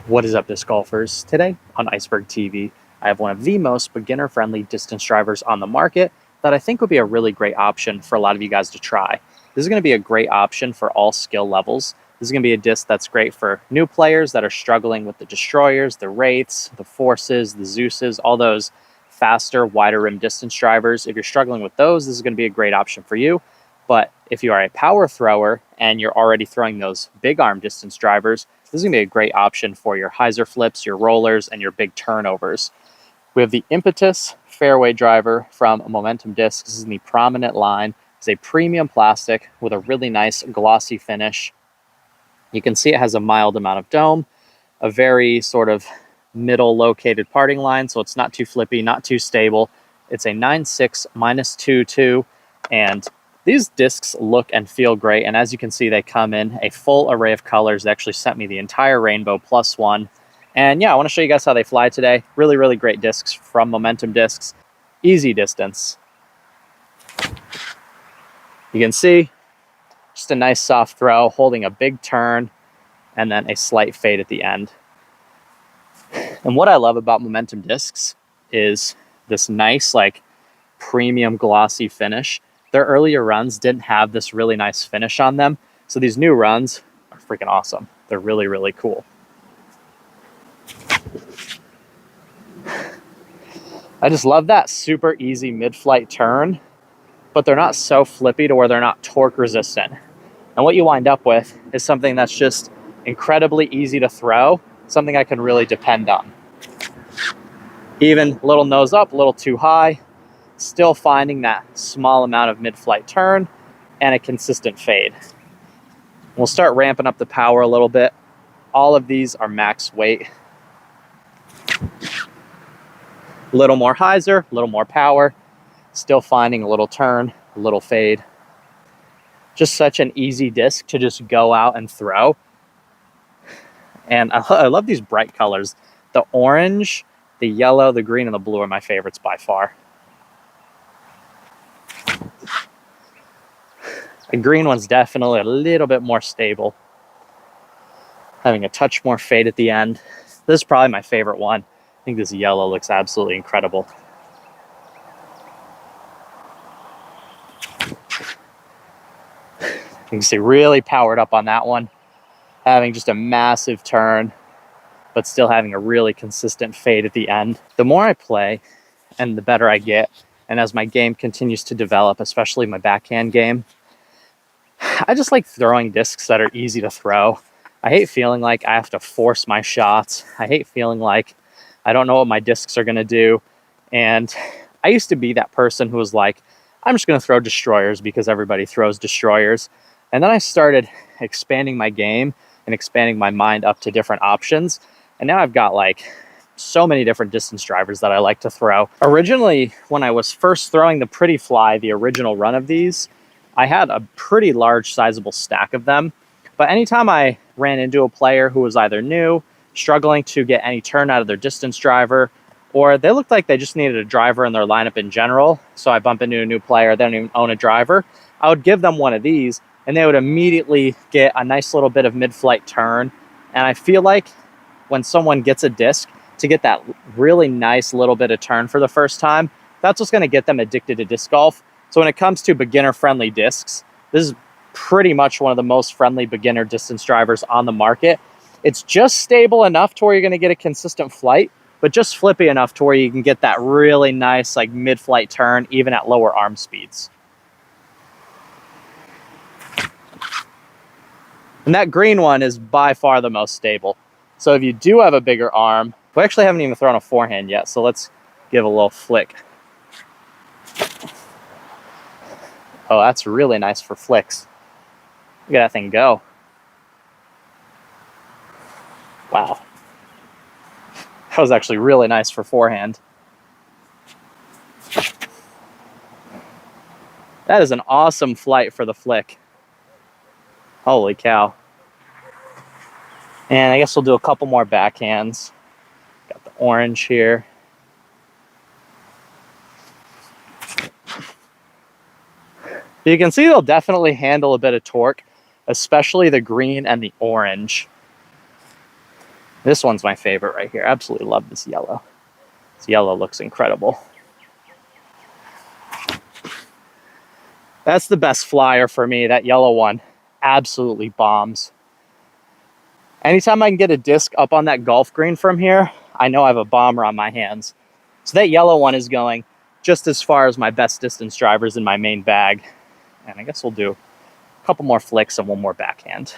What is up, disc golfers? Today on Iceberg TV, I have one of the most beginner-friendly distance drivers on the market that I think would be a really great option for a lot of you guys to try. This is going to be a great option for all skill levels. This is going to be a disc that's great for new players that are struggling with the Destroyers, the Wraiths, the Forces, the Zeuses, all those faster, wider rim distance drivers. If you're struggling with those, this is going to be a great option for you. But if you are a power thrower and you're already throwing those big arm distance drivers, this is going to be a great option for your hyzer flips, your rollers, and your big turnovers. We have the Impetus fairway driver from Momentum Discs. This is in the prominent line. It's a premium plastic with a really nice glossy finish. You can see it has a mild amount of dome, a very sort of middle located parting line, so it's not too flippy, not too stable. It's a 9.6 -2.2, and these discs look and feel great, and as you can see, they come in a full array of colors. They actually sent me the entire rainbow plus one. And yeah, I want to show you guys how they fly today. Really, really great discs from Momentum Discs. Easy distance. You can see just a nice soft throw, holding a big turn, and then a slight fade at the end. And what I love about Momentum Discs is this nice, like, premium glossy finish. Their earlier runs didn't have this really nice finish on them, so these new runs are freaking awesome. They're really, really cool. I just love that super easy mid-flight turn, but they're not so flippy to where they're not torque resistant. And what you wind up with is something that's just incredibly easy to throw, something I can really depend on. Even a little nose up, a little too high, still finding that small amount of mid-flight turn and a consistent fade. We'll start ramping up the power a little bit. All of these are max weight. A little more hyzer, a little more power, still finding a little turn, a little fade. Just such an easy disc to just go out and throw. And I love these bright colors. The orange, the yellow, the green, and the blue are my favorites by far. The green one's definitely a little bit more stable, having a touch more fade at the end. This is probably my favorite one. I think this yellow looks absolutely incredible. You can see really powered up on that one, having just a massive turn, but still having a really consistent fade at the end. The more I play and the better I get, and as my game continues to develop, especially my backhand game, I just like throwing discs that are easy to throw. I hate feeling like I have to force my shots. I hate feeling like I don't know what my discs are going to do. And I used to be that person who was like, I'm just going to throw Destroyers because everybody throws Destroyers. And then I started expanding my game and expanding my mind up to different options. And now I've got like so many different distance drivers that I like to throw. Originally, when I was first throwing the Pretty Fly, the original run of these, I had a pretty large sizable stack of them. But anytime I ran into a player who was either new, struggling to get any turn out of their distance driver, or they looked like they just needed a driver in their lineup in general, so I bump into a new player, they don't even own a driver, I would give them one of these, and they would immediately get a nice little bit of mid-flight turn. And I feel like when someone gets a disc, to get that really nice little bit of turn for the first time, that's what's going to get them addicted to disc golf. So when it comes to beginner-friendly discs, this is pretty much one of the most friendly beginner distance drivers on the market. It's just stable enough to where you're going to get a consistent flight, but just flippy enough to where you can get that really nice like mid-flight turn even at lower arm speeds. And that green one is by far the most stable. So if you do have a bigger arm, we actually haven't even thrown a forehand yet, so let's give a little flick. Oh, that's really nice for flicks. Look at that thing go. Wow. That was actually really nice for forehand. That is an awesome flight for the flick. Holy cow. And I guess we'll do a couple more backhands. Got the orange here. You can see they'll definitely handle a bit of torque, especially the green and the orange. This one's my favorite right here. Absolutely love this yellow. This yellow looks incredible. That's the best flyer for me, that yellow one. Absolutely bombs. Anytime I can get a disc up on that golf green from here, I know I have a bomber on my hands. So that yellow one is going just as far as my best distance drivers in my main bag. And I guess we'll do a couple more flicks and one more backhand.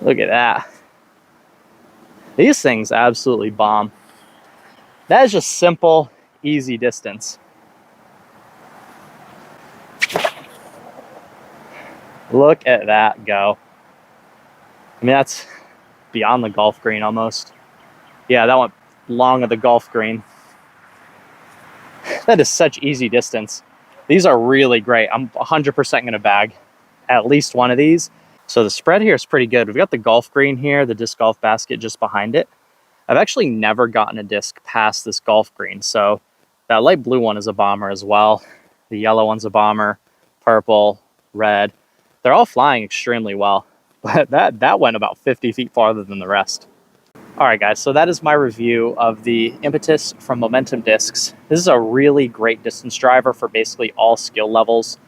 Look at that. These things absolutely bomb. That is just simple, easy distance. Look at that go. I mean, that's beyond the golf green almost. Yeah, that went long of the golf green. That is such easy distance. These are really great. I'm 100% going to bag at least one of these. So the spread here is pretty good. We've got the golf green here, the disc golf basket just behind it. I've actually never gotten a disc past this golf green. So that light blue one is a bomber as well. The yellow one's a bomber, purple, red. They're all flying extremely well, but that went about 50 feet farther than the rest. All right, guys, so that is my review of the Impetus from Momentum Discs. This is a really great distance driver for basically all skill levels.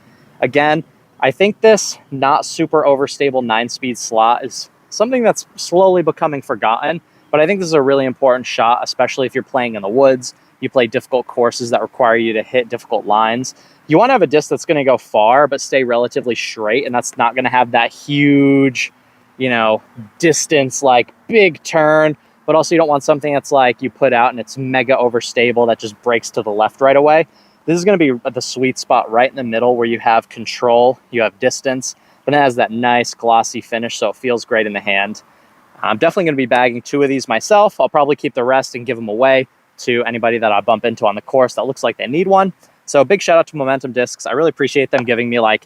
Again, I think this not super overstable 9-speed slot is something that's slowly becoming forgotten, but I think this is a really important shot, especially if you're playing in the woods, you play difficult courses that require you to hit difficult lines. You want to have a disc that's going to go far, but stay relatively straight, and that's not going to have that huge, you know, distance, like big turn, but also you don't want something that's like you put out and it's mega overstable that just breaks to the left right away. This is going to be the sweet spot right in the middle where you have control, you have distance, but it has that nice glossy finish, so it feels great in the hand. I'm definitely going to be bagging 2 of these myself. I'll probably keep the rest and give them away to anybody that I bump into on the course that looks like they need one. So big shout out to Momentum Discs. I really appreciate them giving me like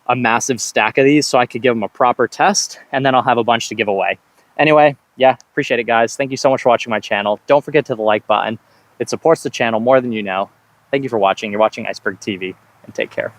a massive stack of these so I could give them a proper test, and then I'll have a bunch to give away. Anyway, yeah, appreciate it, guys. Thank you so much for watching my channel. Don't forget to hit the like button. It supports the channel more than you know. Thank you for watching. You're watching Iceberg TV, and take care.